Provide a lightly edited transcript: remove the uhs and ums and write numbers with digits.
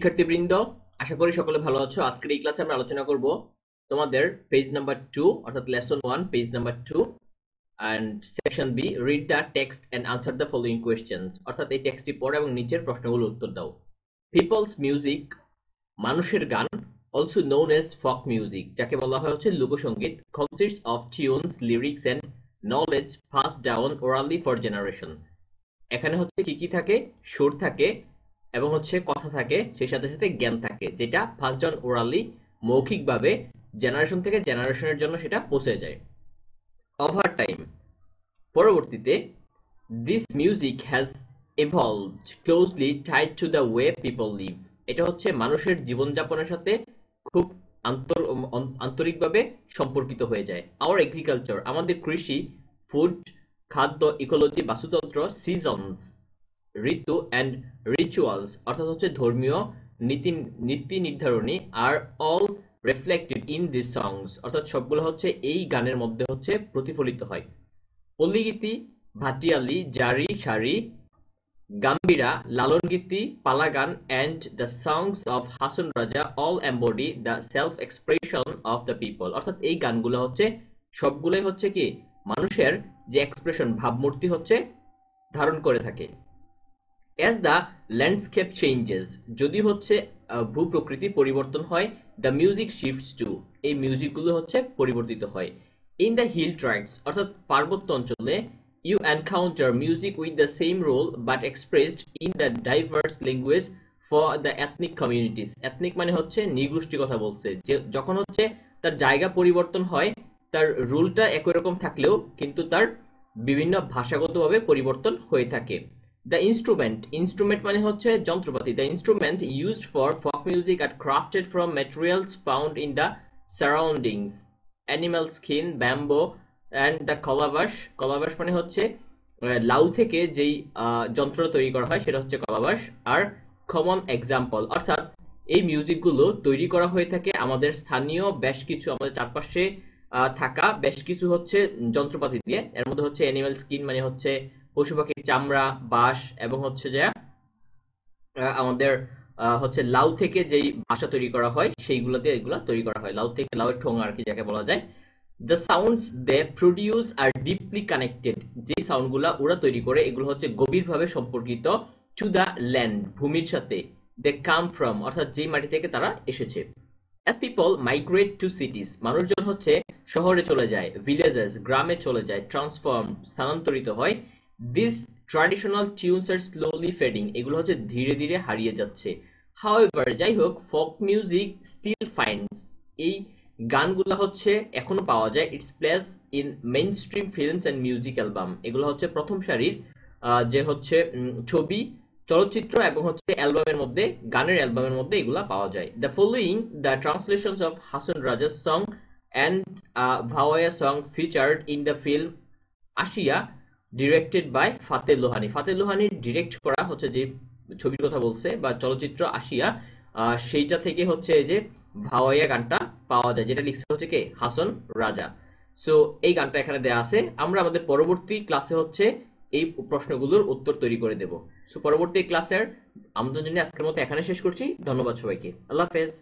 শিক্ষার্থীবৃন্দ, আশা করি সকলে ভালো আছো। আজকের এই ক্লাসে আমরা আলোচনা করব তোমাদের পেজ নাম্বার 2 অর্থাৎ lesson 1 page number 2 and section B read the text and answer the following questions. অর্থাৎ এই টেক্সটটি পড়ো এবং নিচের প্রশ্নগুলোর উত্তর দাও। পিপলস মিউজিক, মানুষের গান, also known as folk music, যাকে বলা হয় হচ্ছে লোকসঙ্গীত, consists of tunes, lyrics and knowledge passed down orally for generation. এখানে হচ্ছে কি কি থাকে? সুর থাকে এবং হচ্ছে কথা থাকে, সেই সাথে সাথে জ্ঞান থাকে, যেটা পাসড ডাউন ওরালি মৌখিকভাবে জেনারেশন থেকে জেনারেশনের জন্য সেটা পৌঁছে যায়। ওভার টাইম, পরবর্তীতে, this music has evolved closely tied to the way people live, এটা হচ্ছে মানুষের জীবনযাপনের সাথে খুব আন্তরিকভাবে সম্পর্কিত হয়ে যায়। আওয়ার এগ্রিকালচার, আমাদের কৃষি, ফুড, খাদ্য, ইকোলজি, বাস্তুতন্ত্র, সিজনস, ঋতু, অ্যান্ড রিচুয়ালস, অর্থাৎ হচ্ছে ধর্মীয় নীতি নির্ধারণী, আর অল রিফ্লেক্টেড ইন দিস সংস, অর্থাৎ সবগুলো হচ্ছে এই গানের মধ্যে হচ্ছে প্রতিফলিত হয়। পল্লীগীতি, ভাটিয়ালি, জারি, সারি, গাম্ভীরা, লালনগীতি, পালাগান, and the songs of Hason Raja all embody the self expression of the people, অর্থাৎ এই গানগুলো হচ্ছে সবগুলোই হচ্ছে কি মানুষের যে এক্সপ্রেশন, ভাবমূর্তি হচ্ছে ধারণ করে থাকে। অ্যাজ দ্য ল্যান্ডস্কেপ চেঞ্জেস, যদি হচ্ছে ভূপ্রকৃতি পরিবর্তন হয়, দ্য মিউজিক শিফটস টু, এই মিউজিকগুলো হচ্ছে পরিবর্তিত হয়। ইন দ্য হিল ট্রাইবস, অর্থাৎ পার্বত্য অঞ্চলে, you encounter music with the same role but expressed in the diverse language for the ethnic communities. Ethnic মানে হচ্ছে নৃগোষ্ঠী কথা বলছে, যে যখন হচ্ছে তার জায়গা পরিবর্তন হয়, তার রুলটা একই রকম থাকলেও কিন্তু তার বিভিন্ন ভাষাগতভাবে পরিবর্তন হয়ে থাকে। দ্য ইনস্ট্রুমেন্ট, ইনস্ট্রুমেন্ট মানে হচ্ছে যন্ত্রপাতি। The instrument used for folk music are crafted from materials found in the surroundings, animal skin, bamboo, and the calabash. Calabash মানে হচ্ছে লাউ থেকে যেই যন্ত্র তৈরি করা হয় সেটা হচ্ছে কলাবাস। আর কমন এক্সাম্পল, অর্থাৎ এই মিউজিকগুলো তৈরি করা হয়ে থাকে আমাদের স্থানীয় বেশ কিছু, আমাদের চারপাশে থাকা বেশ কিছু হচ্ছে যন্ত্রপাতি দিয়ে। এর মধ্যে হচ্ছে অ্যানিমাল স্কিন মানে হচ্ছে পশু পাখির চামড়া, বাঁশ, এবং হচ্ছে যে আমাদের হচ্ছে লাউ থেকে যেই ভাষা তৈরি করা হয় সেইগুলো দিয়ে এগুলো তৈরি করা হয়, লাউ থেকে, লাউয়ের ঠোঙা আর কি যাকে বলা যায়। The sounds they produce are deeply connected, যে সাউন্ডগুলো ওরা তৈরি করে এগুলো হচ্ছে গভীরভাবে সম্পর্কিত টু দ্য ল্যান্ড, ভূমির সাথে। দে কাম ফ্রম, অর্থাৎ যেই মাটি থেকে তারা এসেছে। অ্যাজ পিপল মাইগ্রেট টু সিটিজ, মানুষজন হচ্ছে শহরে চলে যায়, ভিলেজেস, গ্রামে চলে যায়, ট্রান্সফর্ম, স্থানান্তরিত হয়। This traditional tunes R slowly fading, এগুলো হচ্ছে ধীরে ধীরে হারিয়ে যাচ্ছে। হাউএভার, যাই হোক, ফোক মিউজিক স্টিল ফাইন্ডস, এই গানগুলো হচ্ছে এখনো পাওয়া যায়, it's place in main stream films and music album, এগুলো হচ্ছে প্রথম সারির যে হচ্ছে ছবি, চলচ্চিত্র এবং হচ্ছে অ্যালবামের মধ্যে, গানের অ্যালবামের মধ্যে এগুলা পাওয়া যায়। The following the translations of Hasan Raja's song and Bhawaiya song featured in the film Ashiya, directed by Fateh Lohani. Fateh লোহানির ডিরেক্ট করা হচ্ছে যে ছবির কথা বলছে বা চলচ্চিত্র আশিয়া, সেইটা থেকে হচ্ছে এই যে ভাওয়াইয়া গানটা পাওয়া যায়, যেটা লিখছে হচ্ছে কে, হাসান রাজা। সো এই গানটা এখানে দেয়া আছে। আমরা আমাদের পরবর্তী ক্লাসে হচ্ছে এই প্রশ্নগুলোর উত্তর তৈরি করে দেব। সো পরবর্তী ক্লাসের আমন্ত্রণ জানিয়ে আজকের মতো এখানে শেষ করছি। ধন্যবাদ সবাইকে, আল্লাহ হাফেজ।